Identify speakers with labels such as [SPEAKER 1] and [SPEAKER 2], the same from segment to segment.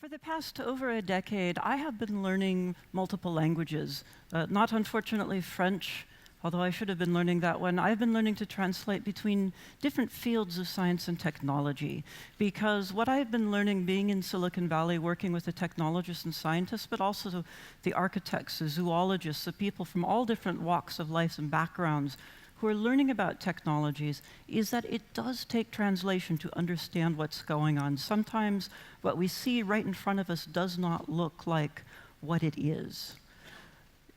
[SPEAKER 1] For the past over a decade, I have been learning multiple languages. Not unfortunately French, although I should have been learning that one. I've been learning to translate between different fields of science and technology, because what I've been learning being in Silicon Valley, working with the technologists and scientists, but also the architects, the zoologists, the people from all different walks of life and backgrounds who are learning about technologies, is that it does take translation to understand what's going on. Sometimes what we see right in front of us does not look like what it is.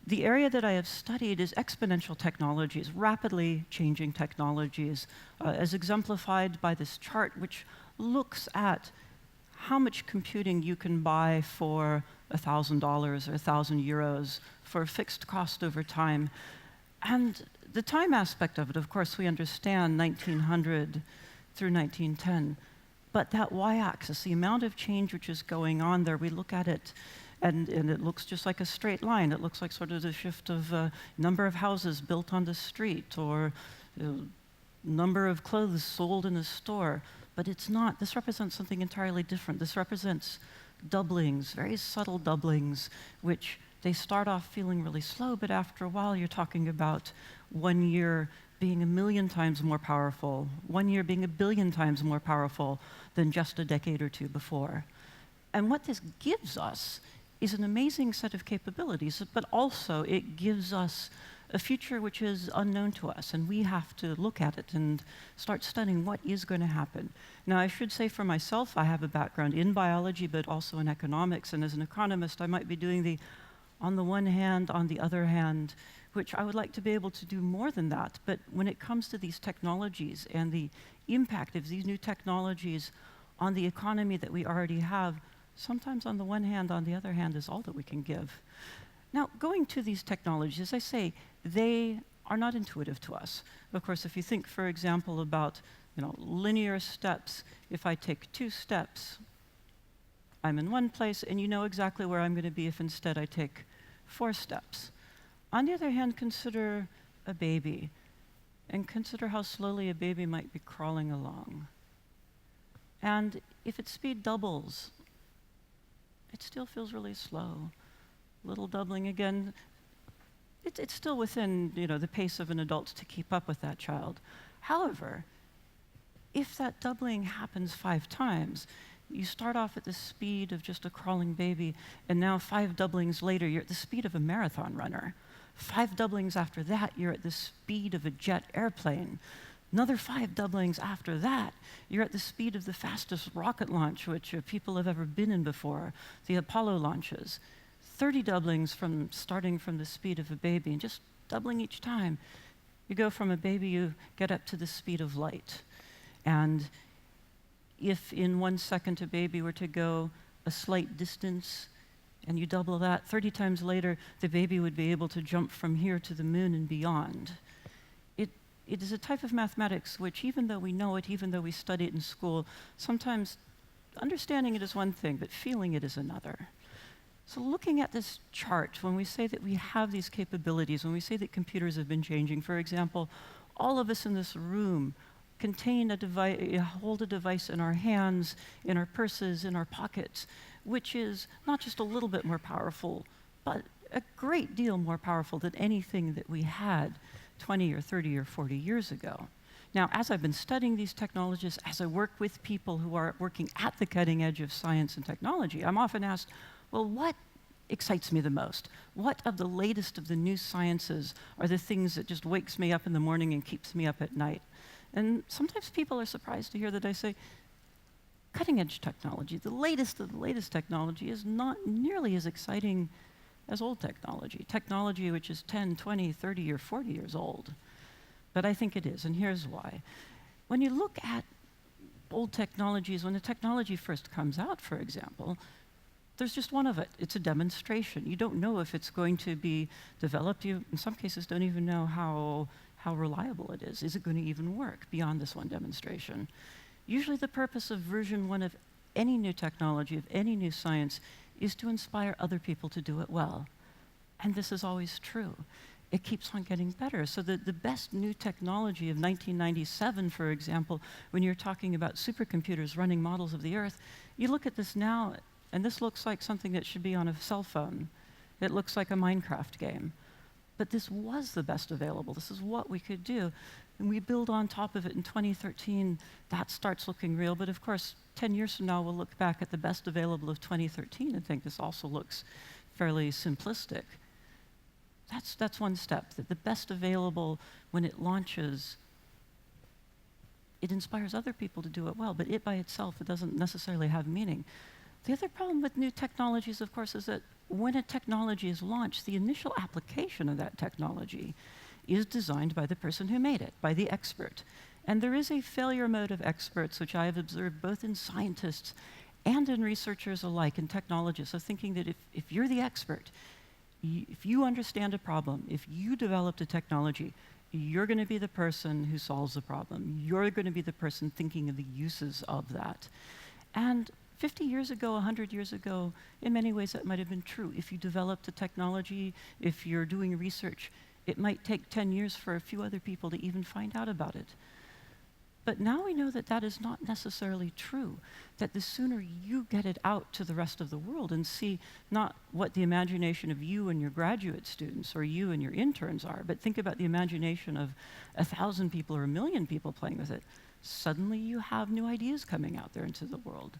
[SPEAKER 1] The area that I have studied is exponential technologies, rapidly changing technologies, as exemplified by this chart, which looks at how much computing you can buy for $1,000 or 1,000 euros for a fixed cost over time. And the time aspect of it, of course, we understand 1900 through 1910. But that y-axis, the amount of change which is going on there, we look at it, and it looks just like a straight line. It looks like sort of the shift of number of houses built on the street, or number of clothes sold in a store. But it's not. This represents something entirely different. This represents doublings, very subtle doublings, which they start off feeling really slow, but after a while you're talking about 1 year being 1,000,000 times more powerful, 1 year being 1,000,000,000 times more powerful than just a decade or two before. And what this gives us is an amazing set of capabilities, but also it gives us a future which is unknown to us, and we have to look at it and start studying what is going to happen. Now, I should say for myself, I have a background in biology, but also in economics, and as an economist, I might be doing the on the one hand, on the other hand, which I would like to be able to do more than that. But when it comes to these technologies and the impact of these new technologies on the economy that we already have, sometimes on the one hand, on the other hand, is all that we can give. Now, going to these technologies, as I say, they are not intuitive to us. Of course, if you think, for example, about linear steps, if I take 2 steps, I'm in one place, and you know exactly where I'm going to be if instead I take 4 steps. On the other hand, consider a baby, and consider how slowly a baby might be crawling along. And if its speed doubles, it still feels really slow. Little doubling again, it's still within the pace of an adult to keep up with that child. However, if that doubling happens 5 times, you start off at the speed of just a crawling baby, and now 5 doublings later, you're at the speed of a marathon runner. 5 doublings after that, you're at the speed of a jet airplane. Another 5 doublings after that, you're at the speed of the fastest rocket launch which people have ever been in before, the Apollo launches. 30 doublings starting from the speed of a baby, and just doubling each time. You go from a baby, you get up to the speed of light. And if in 1 second a baby were to go a slight distance, and you double that, 30 times later, the baby would be able to jump from here to the moon and beyond. It is a type of mathematics which, even though we know it, even though we study it in school, sometimes understanding it is one thing, but feeling it is another. So looking at this chart, when we say that we have these capabilities, when we say that computers have been changing, for example, all of us in this room contain a device, hold a device in our hands, in our purses, in our pockets, which is not just a little bit more powerful, but a great deal more powerful than anything that we had 20 or 30 or 40 years ago. Now, as I've been studying these technologies, as I work with people who are working at the cutting edge of science and technology, I'm often asked, well, what excites me the most? What of the latest of the new sciences are the things that just wakes me up in the morning and keeps me up at night? And sometimes people are surprised to hear that I say, cutting-edge technology, the latest of the latest technology, is not nearly as exciting as old technology, technology which is 10, 20, 30, or 40 years old. But I think it is, and here's why. When you look at old technologies, when the technology first comes out, for example, there's just one of it. It's a demonstration. You don't know if it's going to be developed. You, in some cases, don't even know how reliable it is. Is it going to even work beyond this one demonstration? Usually the purpose of version 1 of any new technology, of any new science, is to inspire other people to do it well. And this is always true. It keeps on getting better. So the best new technology of 1997, for example, when you're talking about supercomputers running models of the Earth, you look at this now, And this looks like something that should be on a cell phone. It looks like a Minecraft game. But this was the best available. This is what we could do. And we build on top of it in 2013. That starts looking real. But of course, 10 years from now, we'll look back at the best available of 2013 and think this also looks fairly simplistic. That's one step, that the best available, when it launches, it inspires other people to do it well, but it by itself, it doesn't necessarily have meaning. The other problem with new technologies, of course, is that when a technology is launched, the initial application of that technology is designed by the person who made it, by the expert. And there is a failure mode of experts, which I have observed both in scientists and in researchers alike, and technologists, of thinking that if you're the expert, if you understand a problem, if you developed a technology, you're going to be the person who solves the problem. You're going to be the person thinking of the uses of that. And 50 years ago, 100 years ago, in many ways that might have been true. If you developed a technology, if you're doing research, it might take 10 years for a few other people to even find out about it. But now we know that that is not necessarily true, that the sooner you get it out to the rest of the world and see not what the imagination of you and your graduate students or you and your interns are, but think about the imagination of 1,000 people or 1,000,000 people playing with it, suddenly you have new ideas coming out there into the world.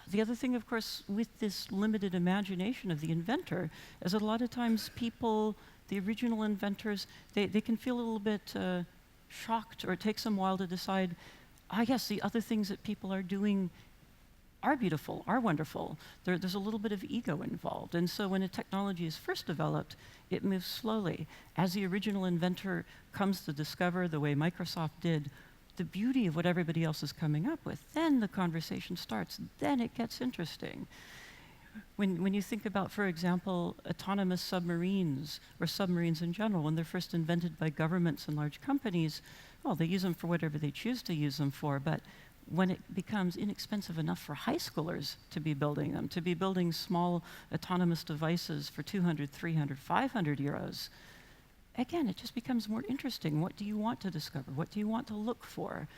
[SPEAKER 1] The other thing, of course, with this limited imagination of the inventor is that a lot of times people, the original inventors, they can feel a little bit shocked, or it takes them a while to decide, yes, the other things that people are doing are beautiful, are wonderful. There's a little bit of ego involved. And so when a technology is first developed, it moves slowly. As the original inventor comes to discover, the way Microsoft did, the beauty of what everybody else is coming up with, then the conversation starts. Then it gets interesting. When you think about, for example, autonomous submarines, or submarines in general, when they're first invented by governments and large companies, well, they use them for whatever they choose to use them for, but when it becomes inexpensive enough for high schoolers to be building them, to be building small autonomous devices for 200, 300, 500 euros, again, it just becomes more interesting. What do you want to discover? What do you want to look for?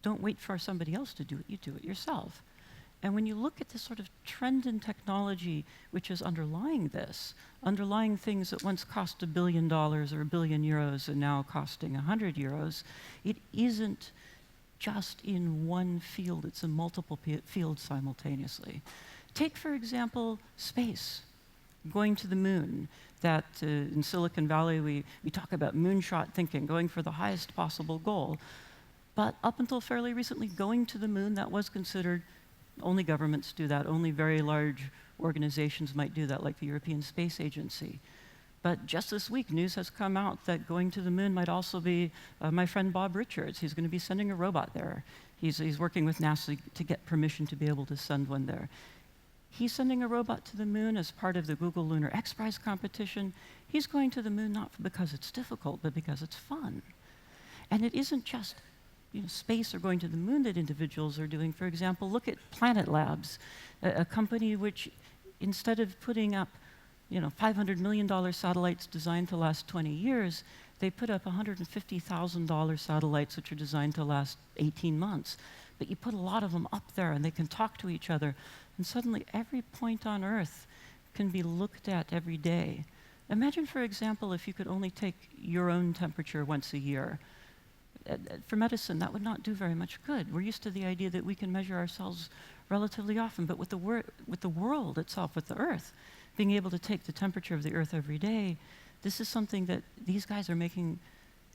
[SPEAKER 1] Don't wait for somebody else to do it, you do it yourself. And when you look at this sort of trend in technology which is underlying this, underlying things that once cost $1 billion or €1 billion and now costing 100 euros, it isn't just in one field, it's in multiple fields simultaneously. Take, for example, space, going to the moon. That in Silicon Valley, we talk about moonshot thinking, going for the highest possible goal. But up until fairly recently, going to the moon, that was considered, only governments do that, only very large organizations might do that, like the European Space Agency. But just this week, news has come out that going to the moon might also be my friend Bob Richards. He's going to be sending a robot there. He's working with NASA to get permission to be able to send one there. He's sending a robot to the moon as part of the Google Lunar X Prize competition. He's going to the moon not because it's difficult, but because it's fun. And it isn't just space or going to the moon that individuals are doing. For example, look at Planet Labs, a company which, instead of putting up $500 million satellites designed to last 20 years, they put up $150,000 satellites which are designed to last 18 months. But you put a lot of them up there and they can talk to each other, and suddenly every point on Earth can be looked at every day. Imagine, for example, if you could only take your own temperature once a year. For medicine, that would not do very much good. We're used to the idea that we can measure ourselves relatively often, but with the world itself, with the Earth, being able to take the temperature of the Earth every day, this is something that these guys are making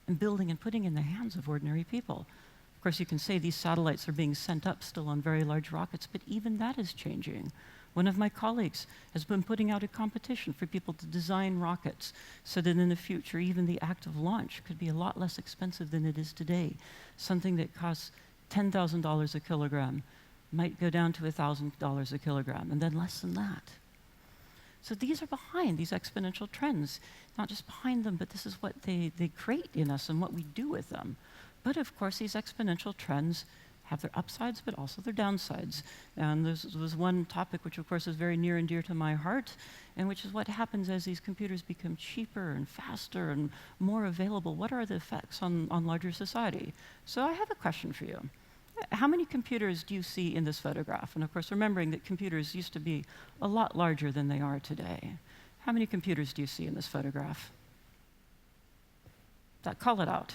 [SPEAKER 1] and building and putting in the hands of ordinary people. Of course, you can say these satellites are being sent up still on very large rockets, but even that is changing. One of my colleagues has been putting out a competition for people to design rockets so that in the future, even the act of launch could be a lot less expensive than it is today. Something that costs $10,000 a kilogram might go down to $1,000 a kilogram, and then less than that. So these are behind these exponential trends, not just behind them, but this is what they create in us and what we do with them. But of course, these exponential trends have their upsides, but also their downsides. And there was one topic which, of course, is very near and dear to my heart, and which is what happens as these computers become cheaper and faster and more available. What are the effects on larger society? So I have a question for you. How many computers do you see in this photograph? And of course, remembering that computers used to be a lot larger than they are today. How many computers do you see in this photograph? Call it out.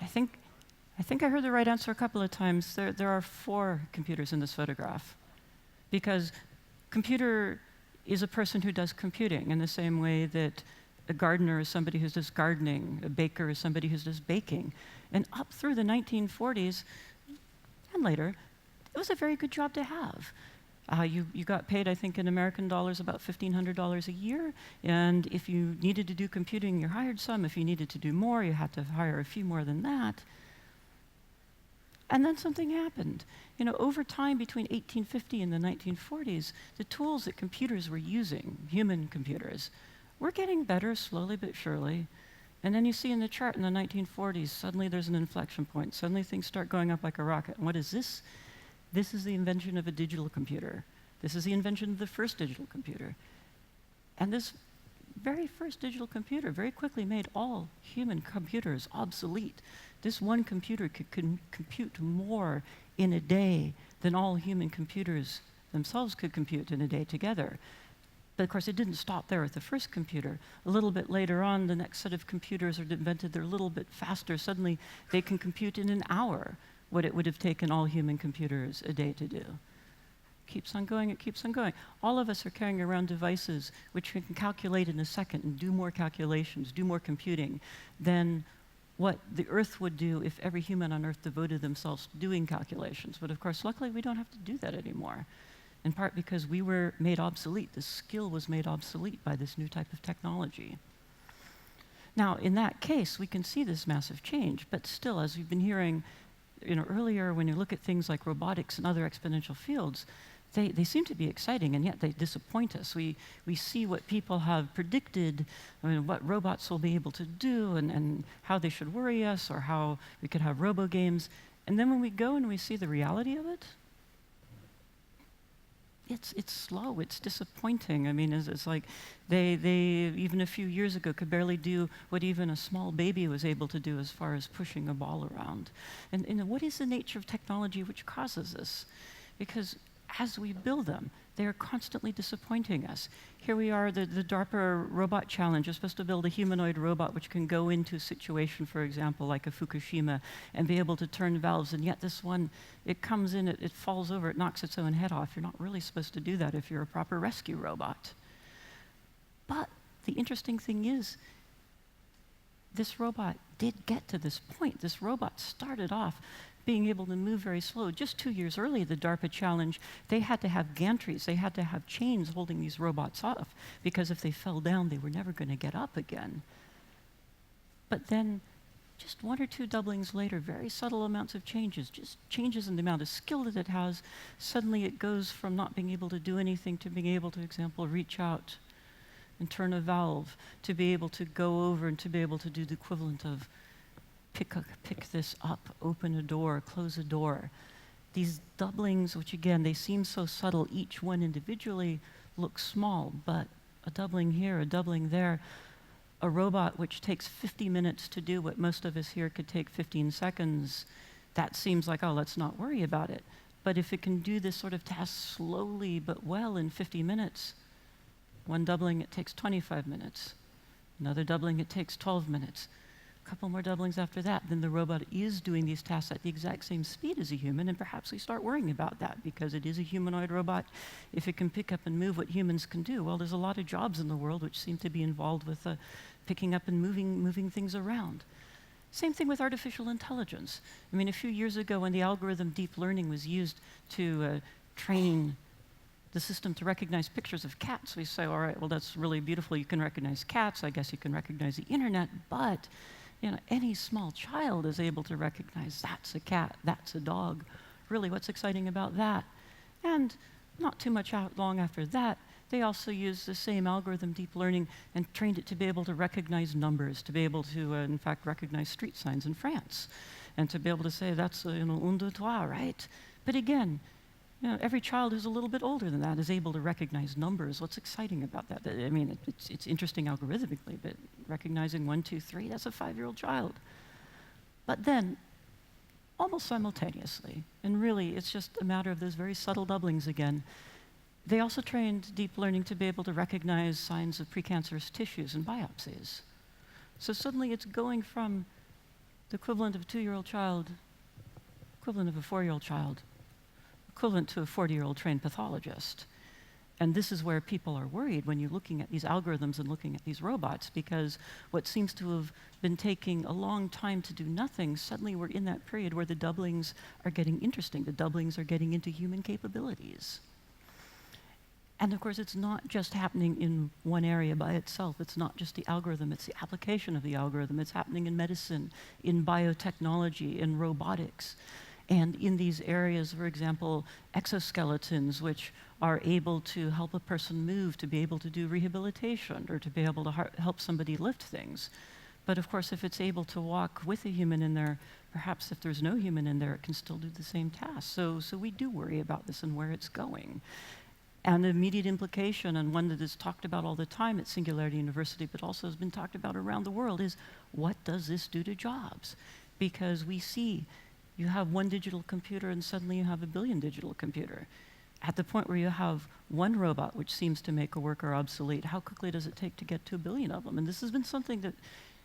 [SPEAKER 1] I think I heard the right answer a couple of times. There are 4 computers in this photograph, because computer is a person who does computing in the same way that a gardener is somebody who does gardening, a baker is somebody who does baking. And up through the 1940s and later, it was a very good job to have. You got paid, I think, in American dollars about $1,500 a year, and if you needed to do computing, you hired some. If you needed to do more, you had to hire a few more than that. And then something happened. Over time, between 1850 and the 1940s, the tools that computers were using, human computers, were getting better slowly but surely. And then you see in the chart in the 1940s, suddenly there's an inflection point. Suddenly things start going up like a rocket. And what is this? This is the invention of a digital computer. This is the invention of the first digital computer. And this very first digital computer very quickly made all human computers obsolete. This one computer could compute more in a day than all human computers themselves could compute in a day together. But of course, it didn't stop there with the first computer. A little bit later on, the next set of computers are invented. They're a little bit faster. Suddenly, they can compute in an hour what it would have taken all human computers a day to do. Keeps on going, it keeps on going. All of us are carrying around devices which can calculate in a second and do more calculations, do more computing than what the Earth would do if every human on Earth devoted themselves to doing calculations. But of course, luckily, we don't have to do that anymore, in part because we were made obsolete. The skill was made obsolete by this new type of technology. Now, in that case, we can see this massive change, but still, as we've been hearing earlier, when you look at things like robotics and other exponential fields, they seem to be exciting, and yet they disappoint us. We see what people have predicted, what robots will be able to do, and how they should worry us, or how we could have robo-games. And then when we go and we see the reality of it, it's slow, it's disappointing. I mean, it's like they even a few years ago could barely do what even a small baby was able to do as far as pushing a ball around. And what is the nature of technology which causes this? Because as we build them, they are constantly disappointing us. Here we are, the DARPA robot challenge is supposed to build a humanoid robot which can go into a situation, for example, like a Fukushima, and be able to turn valves, and yet this one, it comes in, it falls over, it knocks its own head off. You're not really supposed to do that if you're a proper rescue robot. But the interesting thing is, this robot did get to this point. This robot started off being able to move very slow. Just 2 years early, the DARPA challenge, they had to have gantries, they had to have chains holding these robots off, because if they fell down, they were never going to get up again. But then, just 1 or 2 doublings later, very subtle amounts of changes, just changes in the amount of skill that it has, suddenly it goes from not being able to do anything to being able to, for example, reach out and turn a valve, to be able to go over and to be able to do the equivalent of pick this up, open a door, close a door. These doublings, which again, they seem so subtle, each one individually looks small, but a doubling here, a doubling there, a robot which takes 50 minutes to do what most of us here could take 15 seconds, that seems like, oh, let's not worry about it. But if it can do this sort of task slowly but well in 50 minutes, one doubling, it takes 25 minutes. Another doubling, it takes 12 minutes. Couple more doublings after that, then the robot is doing these tasks at the exact same speed as a human, and perhaps we start worrying about that because it is a humanoid robot. If it can pick up and move what humans can do, well, there's a lot of jobs in the world which seem to be involved with picking up and moving things around. Same thing with artificial intelligence. I mean, a few years ago when the algorithm deep learning was used to train the system to recognize pictures of cats, we say, all right, well, that's really beautiful. You can recognize cats. I guess you can recognize the internet, but any small child is able to recognize that's a cat, that's a dog. Really, what's exciting about that? And not too much long after that, they also used the same algorithm, deep learning, and trained it to be able to recognize numbers, to be able to, in fact, recognize street signs in France, and to be able to say that's un, deux, trois, right? But again, Every child who's a little bit older than that is able to recognize numbers. What's exciting about that? I mean, it's interesting algorithmically, but recognizing 1, 2, 3, that's a 5-year-old child. But then, almost simultaneously, and really it's just a matter of those very subtle doublings again, they also trained deep learning to be able to recognize signs of precancerous tissues in biopsies. So suddenly it's going from the equivalent of a 2-year-old child, equivalent of a 4-year-old child, equivalent to a 40-year-old trained pathologist. And this is where people are worried when you're looking at these algorithms and looking at these robots, because what seems to have been taking a long time to do nothing, suddenly we're in that period where the doublings are getting interesting. The doublings are getting into human capabilities. And of course, it's not just happening in one area by itself. It's not just the algorithm, it's the application of the algorithm. It's happening in medicine, in biotechnology, in robotics. And in these areas, for example, exoskeletons, which are able to help a person move, to be able to do rehabilitation, or to be able to help somebody lift things. But of course, if it's able to walk with a human in there, perhaps if there's no human in there, it can still do the same task. So we do worry about this and where it's going. And the immediate implication, and one that is talked about all the time at Singularity University, but also has been talked about around the world, is what does this do to jobs? Because we see you have one digital computer and suddenly you have a billion digital computer. At the point where you have one robot which seems to make a worker obsolete, how quickly does it take to get to a billion of them? And this has been something that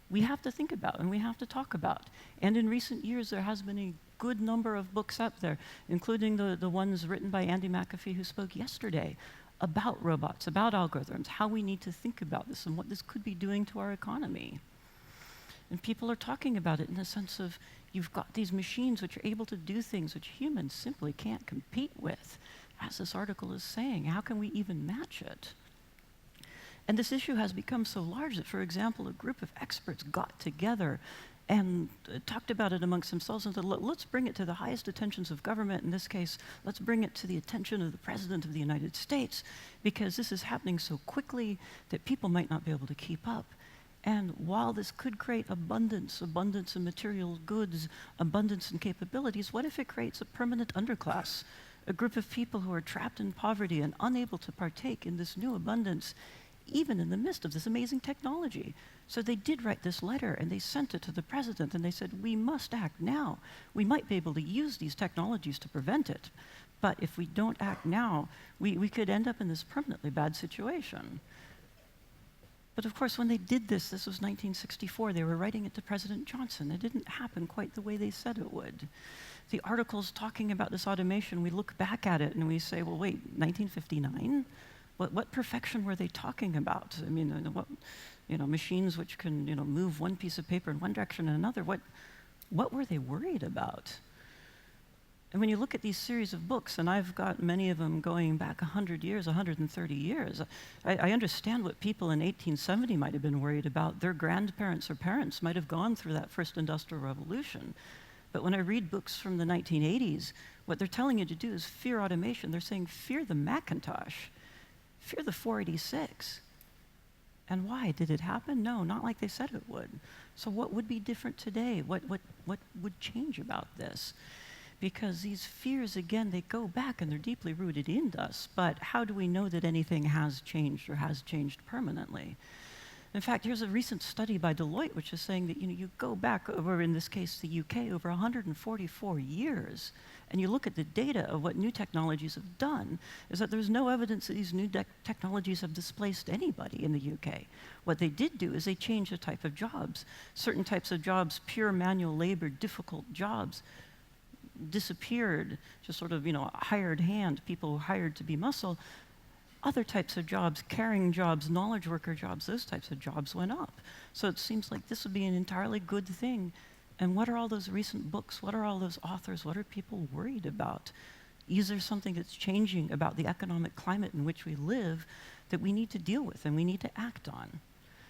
[SPEAKER 1] we have to think about and we have to talk about. And in recent years, there has been a good number of books up there, including the ones written by Andy McAfee, who spoke yesterday about robots, about algorithms, how we need to think about this and what this could be doing to our economy. And people are talking about it in the sense of, you've got these machines which are able to do things which humans simply can't compete with. As this article is saying, how can we even match it? And this issue has become so large that, for example, a group of experts got together and talked about it amongst themselves and said, let's bring it to the highest attentions of government. In this case, let's bring it to the attention of the President of the United States, because this is happening so quickly that people might not be able to keep up. And while this could create abundance in material goods, abundance in capabilities, what if it creates a permanent underclass? A group of people who are trapped in poverty and unable to partake in this new abundance, even in the midst of this amazing technology. So they did write this letter and they sent it to the president and they said, we must act now. We might be able to use these technologies to prevent it, but if we don't act now, we could end up in this permanently bad situation. But of course, when they did this was 1964, they were writing it to President Johnson. It didn't happen quite the way they said it would. The articles talking about this automation, we look back at it and we say, well, wait, 1959? What perfection were they talking about? I mean, machines which can, move one piece of paper in one direction and another. What were they worried about? And when you look at these series of books, and I've got many of them going back 100 years, 130 years, I understand what people in 1870 might have been worried about. Their grandparents or parents might have gone through that first industrial revolution. But when I read books from the 1980s, what they're telling you to do is fear automation. They're saying fear the Macintosh, fear the 486. And why? Did it happen? No, not like they said it would. So what would be different today? What would change about this? Because these fears, again, they go back and they're deeply rooted in us. But how do we know that anything has changed or has changed permanently? In fact, here's a recent study by Deloitte, which is saying that you go back over, in this case, the UK, over 144 years, and you look at the data of what new technologies have done, is that there's no evidence that these new technologies have displaced anybody in the UK. What they did do is they changed the type of jobs. Certain types of jobs, pure manual labor, difficult jobs, disappeared, just sort of, hired hand, people hired to be muscle. Other types of jobs, caring jobs, knowledge worker jobs, those types of jobs went up. So it seems like this would be an entirely good thing. And what are all those recent books? What are all those authors? What are people worried about? Is there something that's changing about the economic climate in which we live that we need to deal with and we need to act on?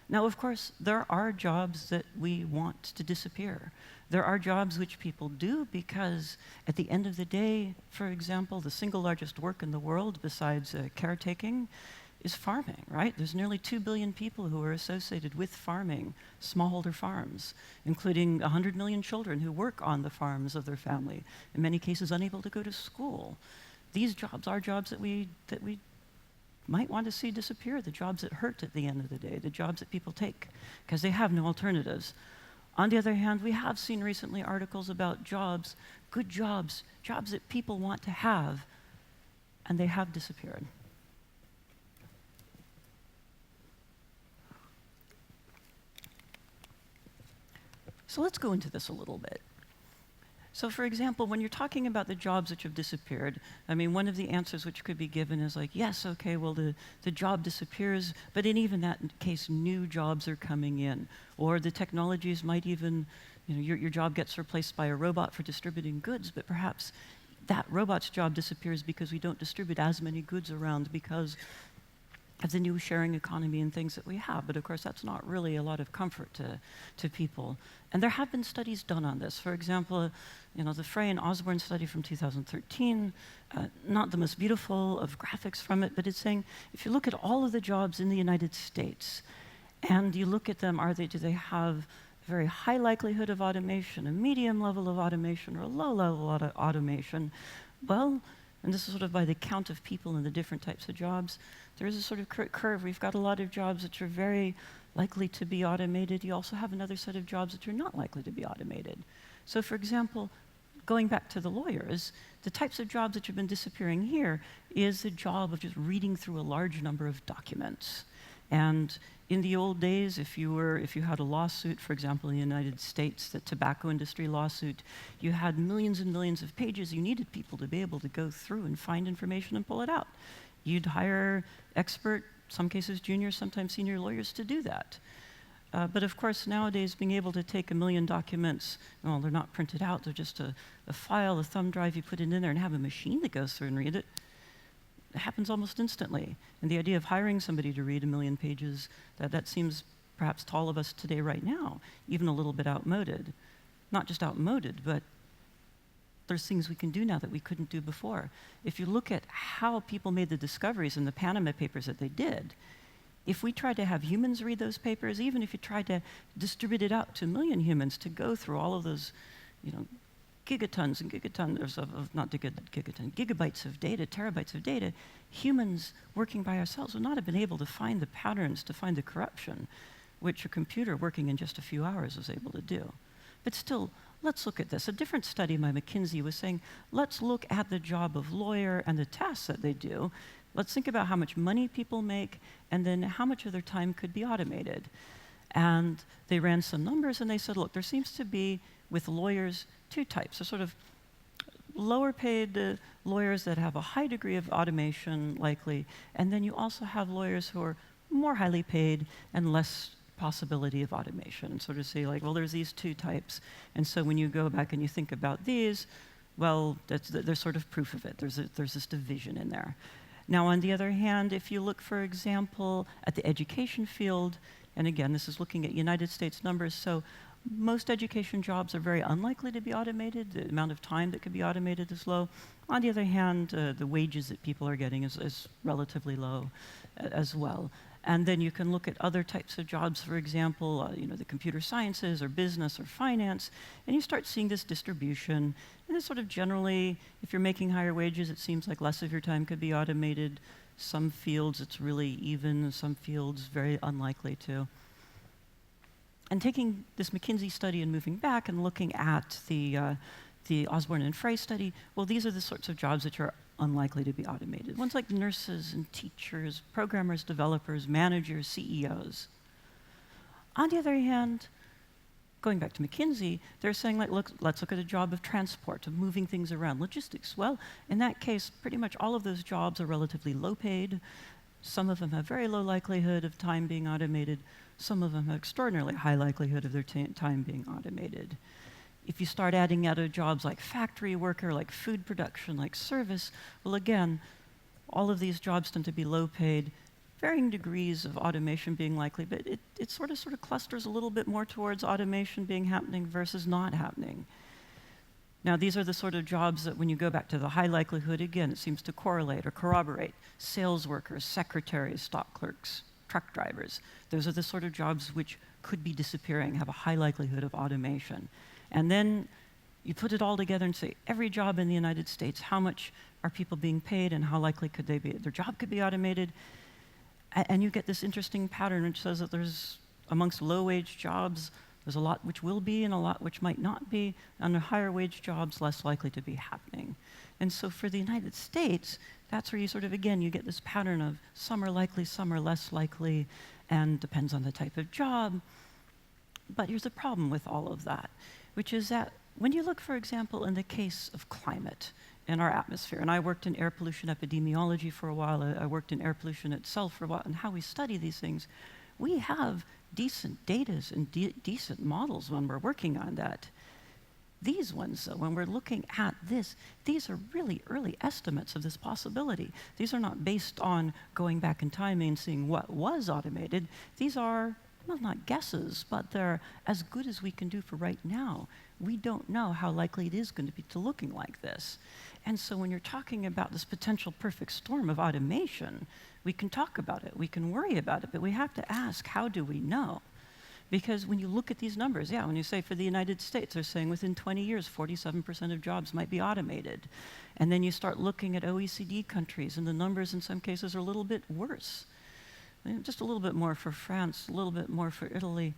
[SPEAKER 1] Now, of course, there are jobs that we want to disappear. There are jobs which people do because at the end of the day, for example, the single largest work in the world besides caretaking is farming, right? There's nearly 2 billion people who are associated with farming, smallholder farms, including 100 million children who work on the farms of their family, in many cases unable to go to school. these jobs are jobs that we might want to see disappear, the jobs that hurt at the end of the day, the jobs that people take, because they have no alternatives. On the other hand, we have seen recently articles about jobs, good jobs, jobs that people want to have, and they have disappeared. So let's go into this a little bit. So for example, when you're talking about the jobs which have disappeared, I mean, one of the answers which could be given is like, yes, okay, well, the job disappears, but in even that case, new jobs are coming in. Or the technologies might even, your job gets replaced by a robot for distributing goods, but perhaps that robot's job disappears because we don't distribute as many goods around because of the new sharing economy and things that we have. But of course, that's not really a lot of comfort to people. And there have been studies done on this. For example, the Frey and Osborne study from 2013, not the most beautiful of graphics from it, but it's saying, if you look at all of the jobs in the United States, and you look at them, do they have a very high likelihood of automation, a medium level of automation, or a low level of automation? Well, and this is sort of by the count of people in the different types of jobs, there is a sort of curve. We've got a lot of jobs which are very likely to be automated. You also have another set of jobs which are not likely to be automated. So for example, going back to the lawyers, the types of jobs that have been disappearing here is the job of just reading through a large number of documents. And in the old days, if you had a lawsuit, for example, in the United States, the tobacco industry lawsuit, you had millions and millions of pages. You needed people to be able to go through and find information and pull it out. You'd hire expert, some cases junior, sometimes senior lawyers to do that. But of course, nowadays, being able to take 1 million documents, well, they're not printed out, they're just a file, a thumb drive, you put it in there and have a machine that goes through and read it. It happens almost instantly. And the idea of hiring somebody to read 1 million pages, that seems perhaps to all of us today right now, even a little bit outmoded. Not just outmoded, but there's things we can do now that we couldn't do before. If you look at how people made the discoveries in the Panama Papers that they did, if we tried to have humans read those papers, even if you tried to distribute it out to 1 million humans to go through all of those, gigatons and gigatons gigabytes of data, terabytes of data, humans working by ourselves would not have been able to find the patterns, to find the corruption, which a computer working in just a few hours was able to do. But still, let's look at this. A different study by McKinsey was saying, let's look at the job of lawyer and the tasks that they do. Let's think about how much money people make, and then how much of their time could be automated. And they ran some numbers, and they said, look, there seems to be, with lawyers, 2 types. So sort of lower paid lawyers that have a high degree of automation, likely, and then you also have lawyers who are more highly paid and less possibility of automation, and sort of say like, well, there's these 2 types. And so when you go back and you think about these, well, there's sort of proof of it. There's this division in there. Now, on the other hand, if you look, for example, at the education field, and again, this is looking at United States numbers, so most education jobs are very unlikely to be automated. The amount of time that could be automated is low. On the other hand, the wages that people are getting is relatively low as well. And then you can look at other types of jobs, for example, the computer sciences or business or finance, and you start seeing this distribution. And it's sort of generally, if you're making higher wages, it seems like less of your time could be automated. Some fields, it's really even. Some fields, very unlikely to. And taking this McKinsey study and moving back and looking at the Osborne and Frey study, well, these are the sorts of jobs that are unlikely to be automated. Ones like nurses and teachers, programmers, developers, managers, CEOs. On the other hand, going back to McKinsey, they're saying, like, look, let's look at a job of transport, of moving things around, logistics. Well, in that case, pretty much all of those jobs are relatively low paid. Some of them have very low likelihood of time being automated. Some of them have extraordinarily high likelihood of their time being automated. If you start adding other jobs like factory worker, like food production, like service, well, again, all of these jobs tend to be low paid, varying degrees of automation being likely, but it sort of clusters a little bit more towards automation being happening versus not happening. Now, these are the sort of jobs that when you go back to the high likelihood, again, it seems to correlate or corroborate. Sales workers, secretaries, stock clerks, truck drivers. Those are the sort of jobs which could be disappearing, have a high likelihood of automation. And then You put it all together and say, every job in the United States, how much are people being paid and how likely could they be, their job could be automated? And you get this interesting pattern which says that there's, amongst low-wage jobs, there's a lot which will be and a lot which might not be, and the higher-wage jobs less likely to be happening. And so for the United States, that's where you sort of, again, you get this pattern of some are likely, some are less likely, and depends on the type of job. But here's a problem with all of that, which is that when you look, for example, in the case of climate in our atmosphere, and I worked in air pollution epidemiology for a while, I worked in air pollution itself for a while, and how we study these things, we have decent data and decent models when we're working on that. These ones, though, when we're looking at this, these are really early estimates of this possibility. These are not based on going back in time and seeing what was automated. These are, well, not guesses, but they're as good as we can do for right now. We don't know how likely it is going to be to looking like this. And so when you're talking about this potential perfect storm of automation, we can talk about it, we can worry about it, but we have to ask, how do we know? Because when you look at these numbers, yeah, when you say for the United States, they're saying within 20 years, 47% of jobs might be automated. And then you start looking at OECD countries, and the numbers in some cases are a little bit worse. Just a little bit more for France, a little bit more for Italy.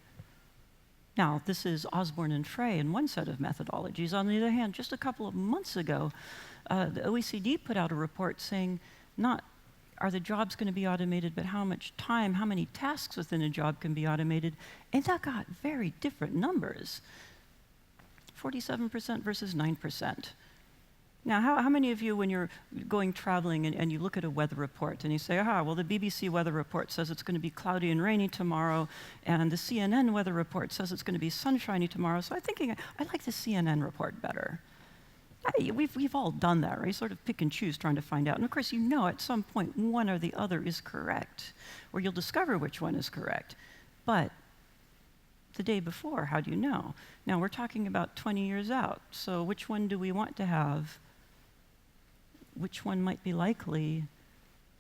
[SPEAKER 1] Now, this is Osborne and Frey in one set of methodologies. On the other hand, just a couple of months ago, the OECD put out a report saying not are the jobs going to be automated, but how much time, how many tasks within a job can be automated, and that got very different numbers. 47% versus 9%. Now, how many of you, when you're going traveling and you look at a weather report and you say, well, the BBC weather report says it's going to be cloudy and rainy tomorrow, and the CNN weather report says it's going to be sunshiny tomorrow, so I'm thinking I like the CNN report better. We've all done that, right? Sort of pick and choose trying to find out. And of course, you know at some point one or the other is correct, or you'll discover which one is correct. But the day before, how do you know? Now, we're talking about 20 years out, so which one do we want to have? Which one might be likely?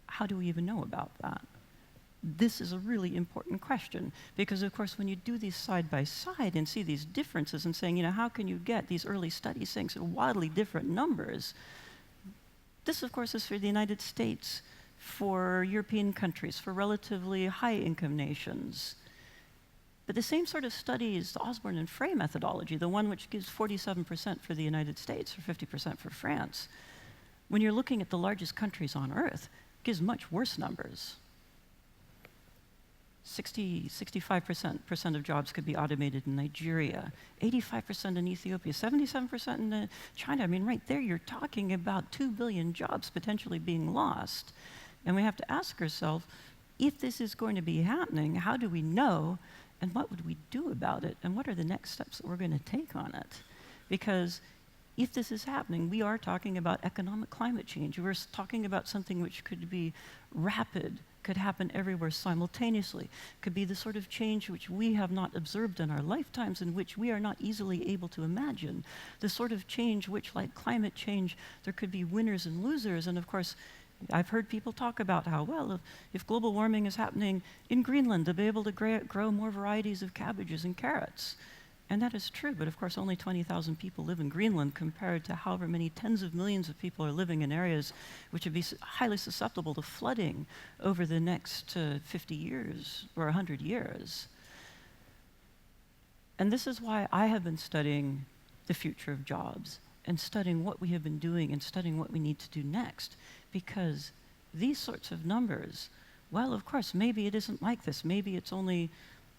[SPEAKER 1] How do we even know about that? This is a really important question, because of course when you do these side by side and see these differences and saying, how can you get these early studies saying so wildly different numbers? This of course is for the United States, for European countries, for relatively high income nations. But the same sort of studies, the Osborne and Frey methodology, the one which gives 47% for the United States or 50% for France, when you're looking at the largest countries on Earth, gives much worse numbers. 65% of jobs could be automated in Nigeria, 85% in Ethiopia, 77% in China. I mean, right there, you're talking about 2 billion jobs potentially being lost. And we have to ask ourselves, if this is going to be happening, how do we know, and what would we do about it, and what are the next steps that we're going to take on it? Because if this is happening, we are talking about economic climate change. We're talking about something which could be rapid, could happen everywhere simultaneously, could be the sort of change which we have not observed in our lifetimes, in which we are not easily able to imagine. The sort of change which, like climate change, there could be winners and losers. And of course, I've heard people talk about how, well, if global warming is happening in Greenland, to be able to grow more varieties of cabbages and carrots. And that is true, but of course only 20,000 people live in Greenland compared to however many tens of millions of people are living in areas which would be highly susceptible to flooding over the next 50 years or 100 years. And this is why I have been studying the future of jobs and studying what we have been doing and studying what we need to do next, because these sorts of numbers, well, of course, maybe it isn't like this. Maybe it's only,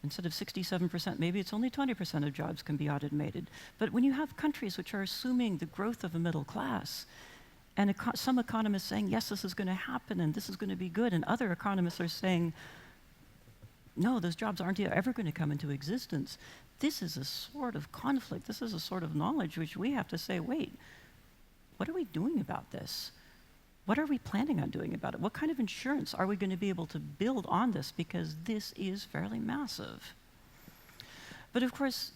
[SPEAKER 1] instead of 67%, maybe it's only 20% of jobs can be automated. But when you have countries which are assuming the growth of a middle class, and some economists saying, yes, this is going to happen and this is going to be good, and other economists are saying, no, those jobs aren't ever going to come into existence. This is a sort of conflict. This is a sort of knowledge which we have to say, wait, what are we doing about this? What are we planning on doing about it? What kind of insurance are we going to be able to build on this? Because this is fairly massive. But of course,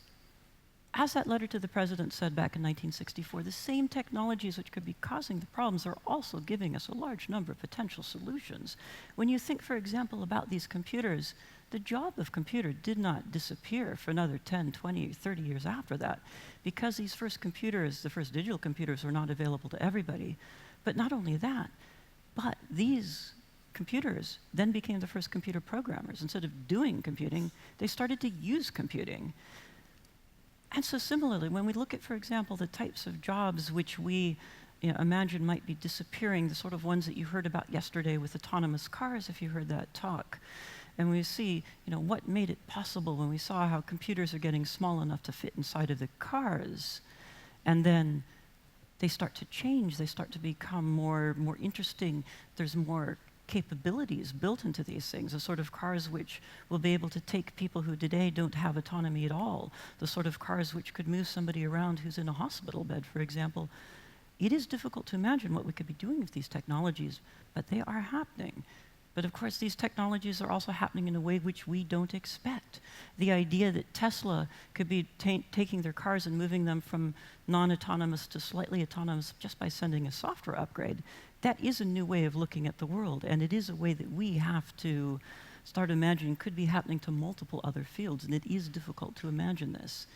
[SPEAKER 1] as that letter to the president said back in 1964, the same technologies which could be causing the problems are also giving us a large number of potential solutions. When you think, for example, about these computers, the job of computer did not disappear for another 10, 20, 30 years after that, because these first computers, the first digital computers, were not available to everybody. But not only that, but these computers then became the first computer programmers. Instead of doing computing, they started to use computing. And so similarly, when we look at, for example, the types of jobs which we imagine might be disappearing, the sort of ones that you heard about yesterday with autonomous cars, if you heard that talk, and we see what made it possible when we saw how computers are getting small enough to fit inside of the cars, and then they start to change, they start to become more interesting, there's more capabilities built into these things, the sort of cars which will be able to take people who today don't have autonomy at all, the sort of cars which could move somebody around who's in a hospital bed, for example. It is difficult to imagine what we could be doing with these technologies, but they are happening. But of course, these technologies are also happening in a way which we don't expect. The idea that Tesla could be taking their cars and moving them from non-autonomous to slightly autonomous just by sending a software upgrade, that is a new way of looking at the world, and it is a way that we have to start imagining could be happening to multiple other fields, and it is difficult to imagine this.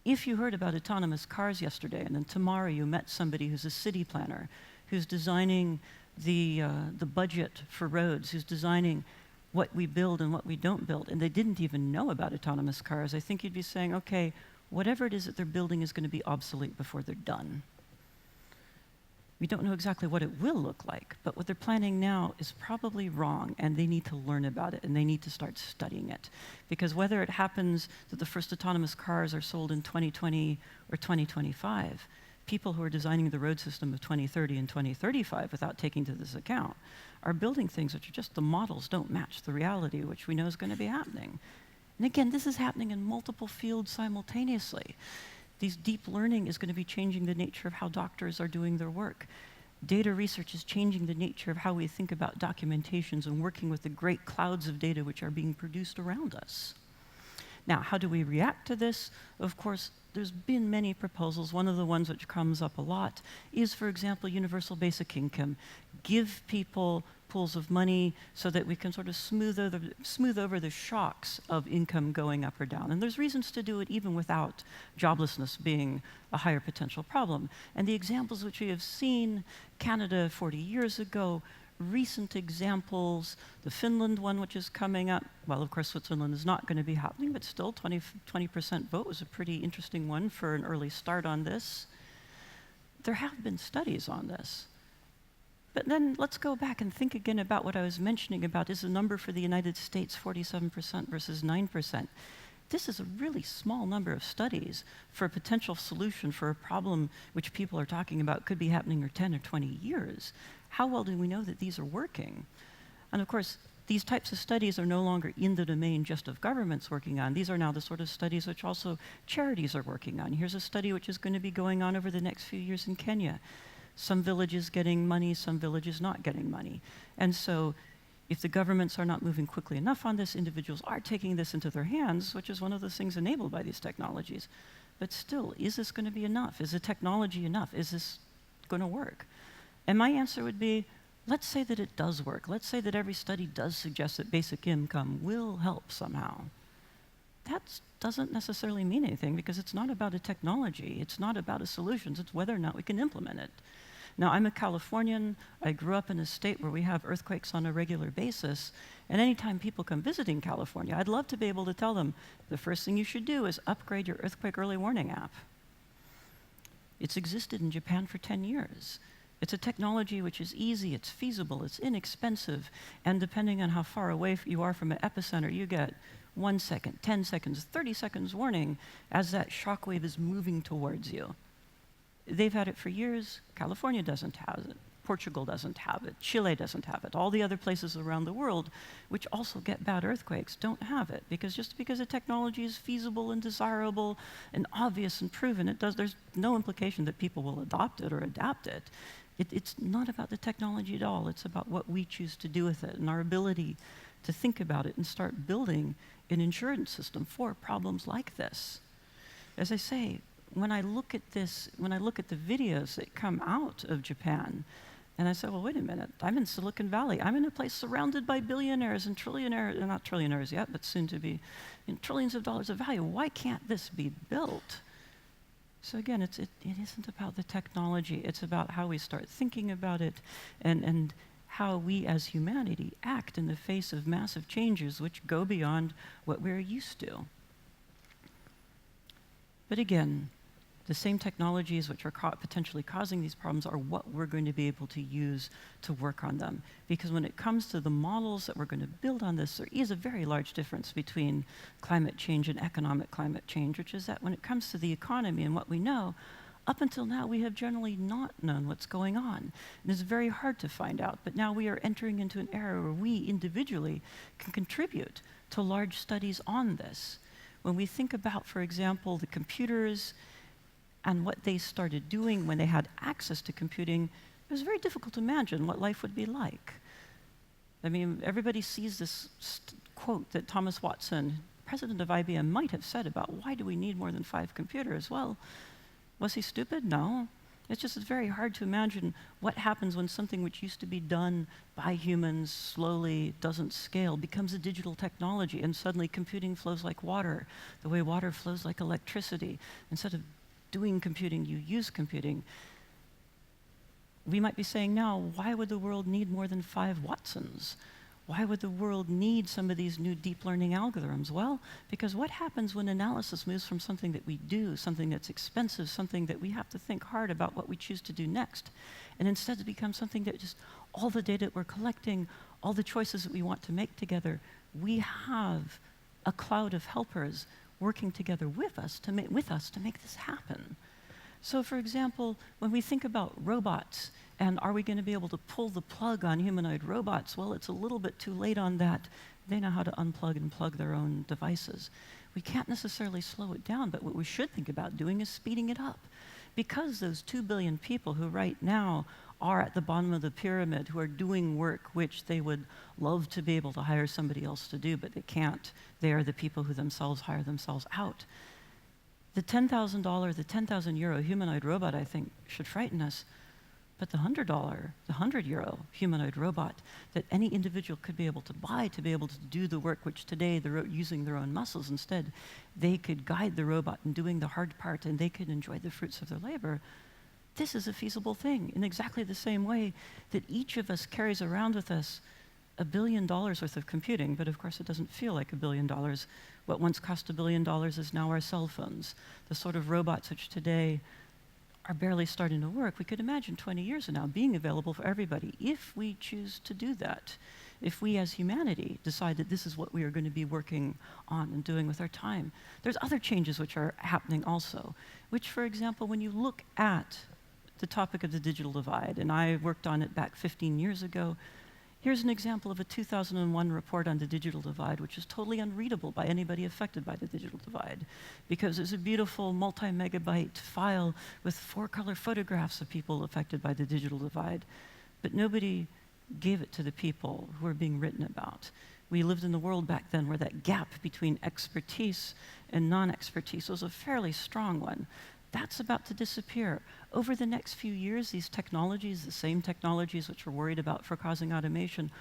[SPEAKER 1] If you heard about autonomous cars yesterday, and then tomorrow you met somebody who's a city planner, who's designing the budget for roads, who's designing what we build and what we don't build, and they didn't even know about autonomous cars, I think you'd be saying, okay, whatever it is that they're building is going to be obsolete before they're done. We don't know exactly what it will look like, but what they're planning now is probably wrong, and they need to learn about it, and they need to start studying it. Because whether it happens that the first autonomous cars are sold in 2020 or 2025, people who are designing the road system of 2030 and 2035 without taking to this account are building things which are just the models don't match the reality which we know is going to be happening. And again, this is happening in multiple fields simultaneously. These deep learning is going to be changing the nature of how doctors are doing their work. Data research is changing the nature of how we think about documentations and working with the great clouds of data which are being produced around us. Now, how do we react to this? Of course, there's been many proposals. One of the ones which comes up a lot is, for example, universal basic income. Give people pools of money so that we can sort of smooth over the shocks of income going up or down. And there's reasons to do it even without joblessness being a higher potential problem. And the examples which we have seen, Canada 40 years ago, recent examples, the Finland one which is coming up, well, of course, Switzerland is not going to be happening, but still 20% vote was a pretty interesting one for an early start on this. There have been studies on this. But then let's go back and think again about what I was mentioning about is the number for the United States 47% versus 9%. This is a really small number of studies for a potential solution for a problem which people are talking about could be happening in 10 or 20 years. How well do we know that these are working? And of course, these types of studies are no longer in the domain just of governments working on. These are now the sort of studies which also charities are working on. Here's a study which is going to be going on over the next few years in Kenya. Some villages getting money, some villages not getting money. And so if the governments are not moving quickly enough on this, individuals are taking this into their hands, which is one of the things enabled by these technologies. But still, is this going to be enough? Is the technology enough? Is this going to work? And my answer would be, let's say that it does work. Let's say that every study does suggest that basic income will help somehow. That doesn't necessarily mean anything because it's not about a technology. It's not about a solution. It's whether or not we can implement it. Now, I'm a Californian. I grew up in a state where we have earthquakes on a regular basis. And anytime people come visiting California, I'd love to be able to tell them, the first thing you should do is upgrade your earthquake early warning app. It's existed in Japan for 10 years. It's a technology which is easy, it's feasible, it's inexpensive, and depending on how far away you are from an epicenter, you get 1 second, 10 seconds, 30 seconds warning as that shock wave is moving towards you. They've had it for years. California doesn't have it. Portugal doesn't have it. Chile doesn't have it. All the other places around the world, which also get bad earthquakes, don't have it. Because just because the technology is feasible and desirable and obvious and proven, there's no implication that people will adopt it or adapt it. It's not about the technology at all. It's about what we choose to do with it and our ability to think about it and start building an insurance system for problems like this. As I say, when I look at this, when I look at the videos that come out of Japan, And I said, well, wait a minute. I'm in Silicon Valley. I'm in a place surrounded by billionaires and trillionaires, not trillionaires yet, but soon to be, in trillions of dollars of value. Why can't this be built? So again, it isn't about the technology. It's about how we start thinking about it and how we as humanity act in the face of massive changes which go beyond what we're used to. But again, the same technologies which are potentially causing these problems are what we're going to be able to use to work on them. Because when it comes to the models that we're going to build on this, there is a very large difference between climate change and economic climate change, which is that when it comes to the economy and what we know, up until now we have generally not known what's going on. And it's very hard to find out, but now we are entering into an era where we individually can contribute to large studies on this. When we think about, for example, the computers and what they started doing when they had access to computing, it was very difficult to imagine what life would be like. I mean, everybody sees this quote that Thomas Watson, president of IBM, might have said about why do we need more than 5 computers? Well, was he stupid? No. It's very hard to imagine what happens when something which used to be done by humans slowly doesn't scale, becomes a digital technology, and suddenly computing flows like water, the way water flows like electricity. Instead of doing computing, you use computing. We might be saying now, why would the world need more than 5 Watsons? Why would the world need some of these new deep learning algorithms? Well, because what happens when analysis moves from something that we do, something that's expensive, something that we have to think hard about what we choose to do next, and instead it becomes something that just all the data that we're collecting, all the choices that we want to make together, we have a cloud of helpers working together with us to make this happen. So for example, when we think about robots, and are we going to be able to pull the plug on humanoid robots? Well, it's a little bit too late on that. They know how to unplug and plug their own devices. We can't necessarily slow it down, but what we should think about doing is speeding it up. Because those 2 billion people who right now are at the bottom of the pyramid, who are doing work which they would love to be able to hire somebody else to do, but they can't. They are the people who themselves hire themselves out. The $10,000, the 10,000 euro humanoid robot, I think, should frighten us. But the $100, the 100 euro humanoid robot that any individual could be able to buy to be able to do the work which today they're using their own muscles. Instead, they could guide the robot in doing the hard part and they could enjoy the fruits of their labor. This is a feasible thing in exactly the same way that each of us carries around with us $1 billion worth of computing, but of course it doesn't feel like $1 billion. What once cost $1 billion is now our cell phones, the sort of robots which today are barely starting to work. We could imagine 20 years from now being available for everybody if we choose to do that. If we as humanity decide that this is what we are going to be working on and doing with our time. There's other changes which are happening also, which, for example, when you look at the topic of the digital divide, and I worked on it back 15 years ago, here's an example of a 2001 report on the digital divide, which is totally unreadable by anybody affected by the digital divide, because it's a beautiful multi-megabyte file with 4-color photographs of people affected by the digital divide. But nobody gave it to the people who are being written about. We lived in the world back then where that gap between expertise and non-expertise was a fairly strong one. That's about to disappear. Over the next few years, these technologies, the same technologies which we're worried about for causing automation,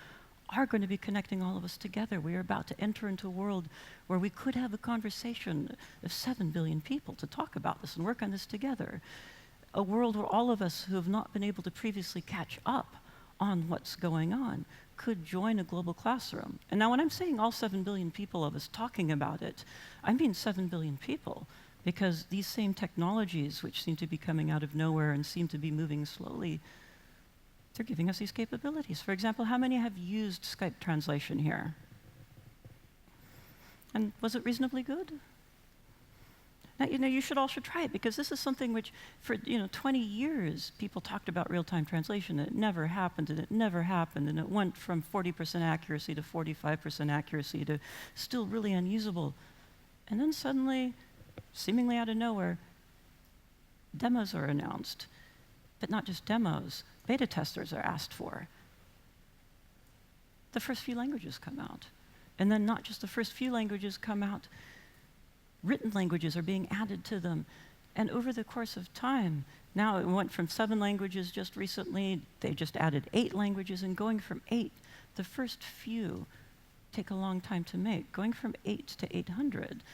[SPEAKER 1] are going to be connecting all of us together. We are about to enter into a world where we could have a conversation of 7 billion people to talk about this and work on this together. A world where all of us who have not been able to previously catch up on what's going on could join a global classroom. And now when I'm saying all 7 billion people of us talking about it, I mean 7 billion people. Because these same technologies, which seem to be coming out of nowhere and seem to be moving slowly, they're giving us these capabilities. For example, how many have used Skype translation here? And was it reasonably good? Now, you all should try it, because this is something which, for 20 years, people talked about real-time translation, and it never happened, and it never happened, and it went from 40% accuracy to 45% accuracy to still really unusable. And then suddenly, seemingly out of nowhere, demos are announced. But not just demos, beta testers are asked for. The first few languages come out. And then not just the first few languages come out, written languages are being added to them. And over the course of time, Now it went from 7 languages just recently. They just added 8 languages, and going from 8, the first few take a long time to make. Going from 8 to 800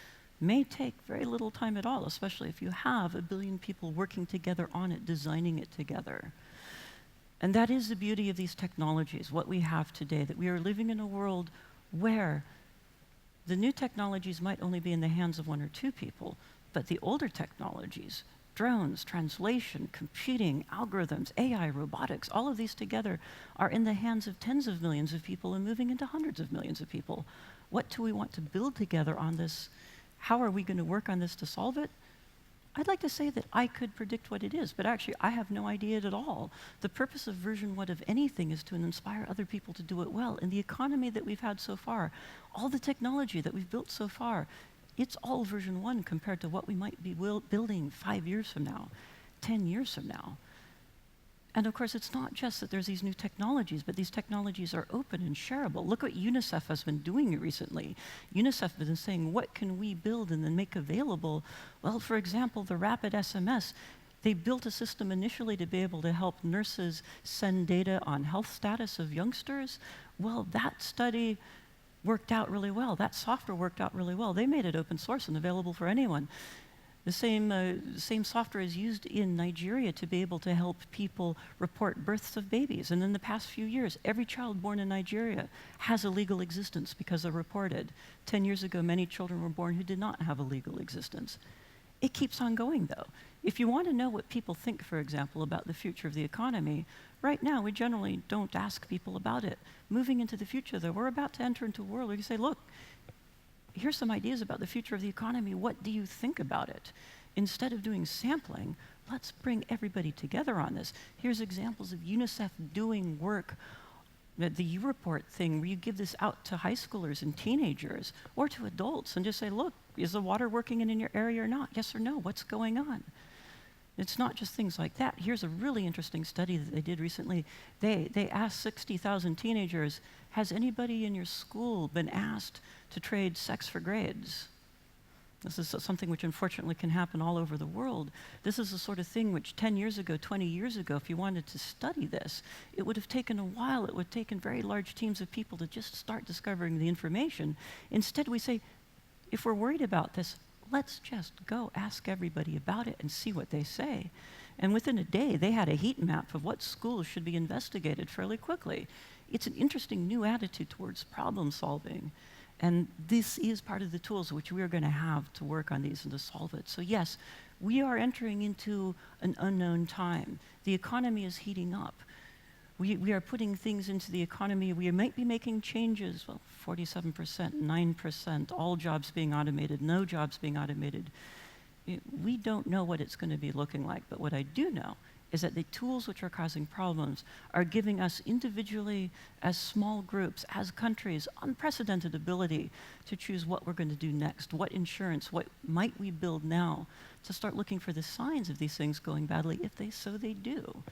[SPEAKER 1] may take very little time at all, especially if you have 1 billion people working together on it, designing it together. And that is the beauty of these technologies, what we have today, that we are living in a world where the new technologies might only be in the hands of 1 or 2 people, but the older technologies, drones, translation, computing, algorithms, AI, robotics, all of these together are in the hands of tens of millions of people and moving into hundreds of millions of people. What do we want to build together on this? How are we going to work on this to solve it? I'd like to say that I could predict what it is, but actually I have no idea at all. The purpose of version 1 of anything is to inspire other people to do it well. In the economy that we've had so far, all the technology that we've built so far, it's all version 1 compared to what we might be building 5 years from now, 10 years from now. And of course, it's not just that there's these new technologies, but these technologies are open and shareable. Look what UNICEF has been doing recently. UNICEF has been saying, what can we build and then make available? Well, for example, the rapid SMS, they built a system initially to be able to help nurses send data on health status of youngsters. Well, that study worked out really well. That software worked out really well. They made it open source and available for anyone. The same software is used in Nigeria to be able to help people report births of babies. And in the past few years, every child born in Nigeria has a legal existence because they're reported. 10 years ago, many children were born who did not have a legal existence. It keeps on going, though. If you want to know what people think, for example, about the future of the economy, right now, we generally don't ask people about it. Moving into the future, though, we're about to enter into a world where you say, look, here's some ideas about the future of the economy. What do you think about it? Instead of doing sampling, let's bring everybody together on this. Here's examples of UNICEF doing work, the U-Report thing, where you give this out to high schoolers and teenagers, or to adults, and just say, look, is the water working in your area or not? Yes or no? What's going on? It's not just things like that. Here's a really interesting study that they did recently. They asked 60,000 teenagers, has anybody in your school been asked to trade sex for grades? This is something which unfortunately can happen all over the world. This is the sort of thing which 10 years ago, 20 years ago, if you wanted to study this, it would have taken a while. It would have taken very large teams of people to just start discovering the information. Instead, we say, if we're worried about this, let's just go ask everybody about it and see what they say. And within a day, they had a heat map of what schools should be investigated fairly quickly. It's an interesting new attitude towards problem solving. And this is part of the tools which we are going to have to work on these and to solve it. So yes, we are entering into an unknown time. The economy is heating up. We are putting things into the economy. We might be making changes, well, 47%, 9%, all jobs being automated, no jobs being automated. We don't know what it's going to be looking like, but what I do know is that the tools which are causing problems are giving us individually, as small groups, as countries, unprecedented ability to choose what we're going to do next, what insurance, what might we build now, to start looking for the signs of these things going badly, if they do.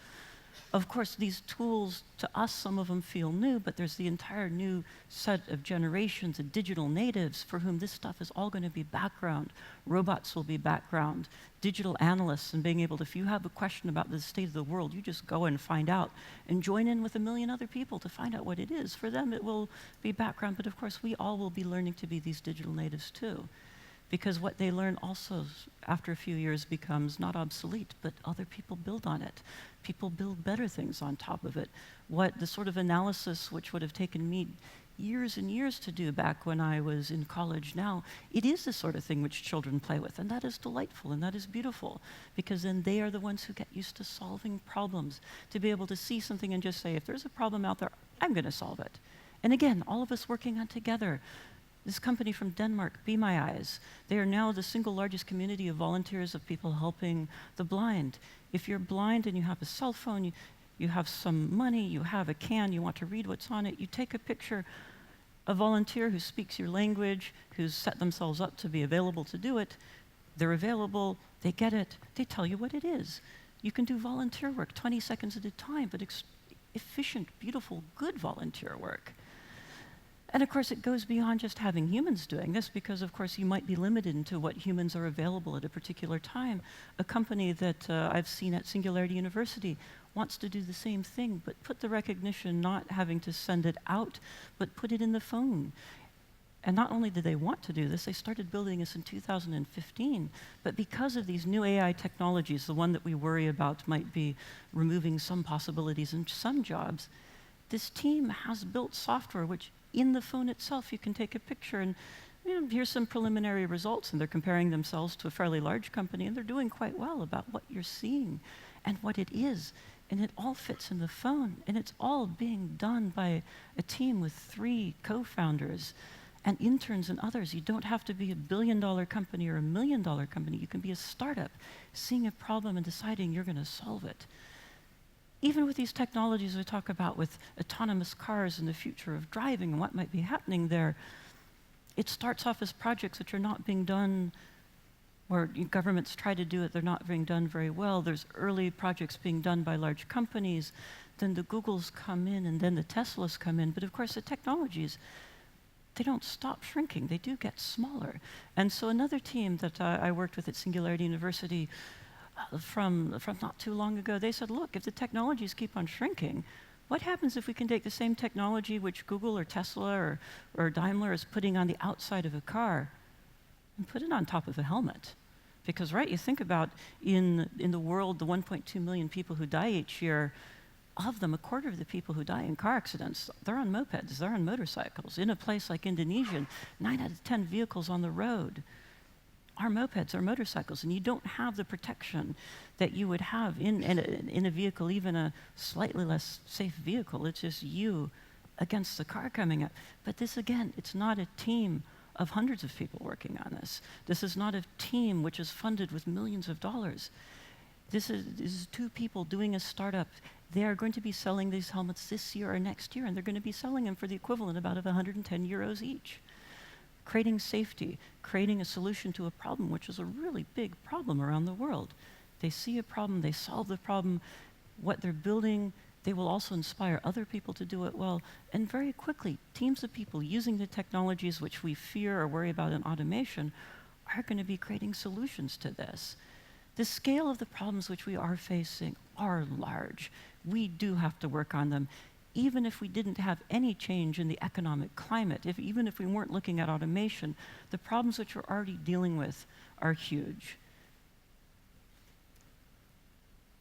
[SPEAKER 1] Of course, these tools, to us, some of them feel new, but there's the entire new set of generations of digital natives for whom this stuff is all going to be background. Robots will be background. Digital analysts, and being able to, if you have a question about the state of the world, you just go and find out and join in with 1 million other people to find out what it is. For them, it will be background, but of course, we all will be learning to be these digital natives too. Because what they learn also, after a few years, becomes not obsolete, but other people build on it. People build better things on top of it. What the sort of analysis which would have taken me years and years to do back when I was in college now, it is the sort of thing which children play with, and that is delightful, and that is beautiful, because then they are the ones who get used to solving problems, to be able to see something and just say, if there's a problem out there, I'm going to solve it. And again, all of us working on together. This company from Denmark, Be My Eyes, they are now the single largest community of volunteers of people helping the blind. If you're blind and you have a cell phone, you have some money, you have a can, you want to read what's on it, you take a picture, a volunteer who speaks your language, who's set themselves up to be available to do it, they're available, they get it, they tell you what it is. You can do volunteer work 20 seconds at a time, but efficient, beautiful, good volunteer work. And of course, it goes beyond just having humans doing this, because of course you might be limited to what humans are available at a particular time. A company that I've seen at Singularity University wants to do the same thing, but put the recognition not having to send it out, but put it in the phone. And not only did they want to do this, they started building this in 2015, but because of these new AI technologies, the one that we worry about might be removing some possibilities in some jobs, this team has built software which in the phone itself, you can take a picture and here's some preliminary results, and they're comparing themselves to a fairly large company, and they're doing quite well about what you're seeing and what it is. And it all fits in the phone, and it's all being done by a team with 3 co-founders and interns and others. You don't have to be a billion-dollar company or a million-dollar company. You can be a startup, seeing a problem and deciding you're going to solve it. Even with these technologies we talk about with autonomous cars and the future of driving and what might be happening there, it starts off as projects which are not being done, or governments try to do it, they're not being done very well. There's early projects being done by large companies, then the Googles come in, and then the Teslas come in. But of course, the technologies, they don't stop shrinking, they do get smaller. And so another team that I worked with at Singularity University, from not too long ago, they said, look, if the technologies keep on shrinking, what happens if we can take the same technology which Google or Tesla or Daimler is putting on the outside of a car and put it on top of a helmet? Because, right, you think about in the world, the 1.2 million people who die each year, of them, 1/4 of the people who die in car accidents, they're on mopeds, they're on motorcycles. In a place like Indonesia, 9 out of 10 vehicles on the road are mopeds or motorcycles, and you don't have the protection that you would have in a vehicle, even a slightly less safe vehicle. It's just you against the car coming up. But this, again, it's not a team of hundreds of people working on this. This is not a team which is funded with millions of dollars. This is 2 people doing a startup. They are going to be selling these helmets this year or next year, and they're going to be selling them for the equivalent about of 110 euros each. Creating safety, creating a solution to a problem, which is a really big problem around the world. They see a problem, they solve the problem. What they're building, they will also inspire other people to do it well. And very quickly, teams of people using the technologies which we fear or worry about in automation are going to be creating solutions to this. The scale of the problems which we are facing are large. We do have to work on them. Even if we didn't have any change in the economic climate, even if we weren't looking at automation, the problems which we're already dealing with are huge.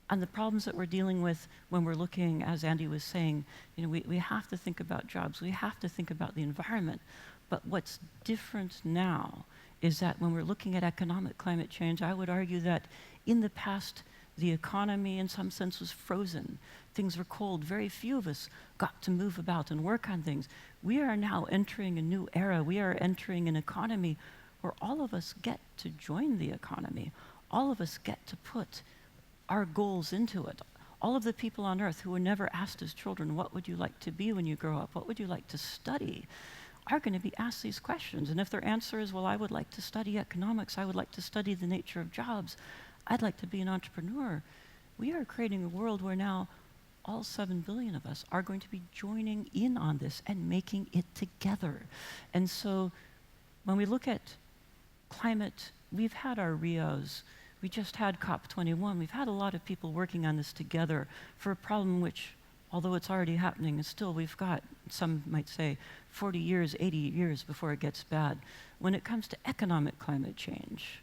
[SPEAKER 1] And the problems that we're dealing with when we're looking, as Andy was saying, we have to think about jobs, we have to think about the environment. But what's different now is that when we're looking at economic climate change, I would argue that in the past, the economy in some sense was frozen. Things were cold. Very few of us got to move about and work on things. We are now entering a new era. We are entering an economy where all of us get to join the economy. All of us get to put our goals into it. All of the people on Earth who were never asked as children, what would you like to be when you grow up? What would you like to study? Are going to be asked these questions. And if their answer is, well, I would like to study economics, I would like to study the nature of jobs, I'd like to be an entrepreneur, we are creating a world where now all 7 billion of us are going to be joining in on this and making it together. And so when we look at climate, we've had our Rios, we just had COP21, we've had a lot of people working on this together for a problem which, although it's already happening, and still we've got, some might say, 40 years, 80 years before it gets bad. When it comes to economic climate change,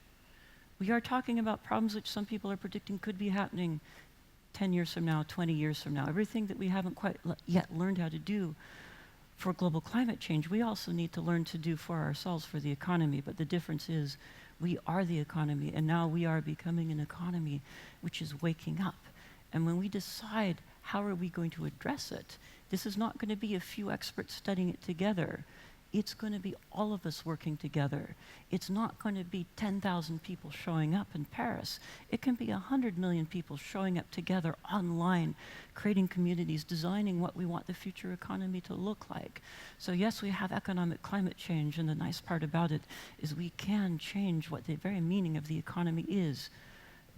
[SPEAKER 1] we are talking about problems which some people are predicting could be happening 10 years from now, 20 years from now. Everything that we haven't quite yet learned how to do for global climate change, we also need to learn to do for ourselves for the economy. But the difference is we are the economy, and now we are becoming an economy which is waking up. And when we decide how are we going to address it, this is not going to be a few experts studying it together. It's going to be all of us working together. It's not going to be 10,000 people showing up in Paris. It can be 100 million people showing up together online, creating communities, designing what we want the future economy to look like. So yes, we have economic climate change, and the nice part about it is we can change what the very meaning of the economy is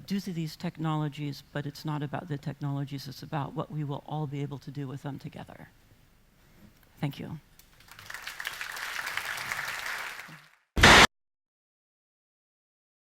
[SPEAKER 1] due to these technologies, but it's not about the technologies, it's about what we will all be able to do with them together. Thank you.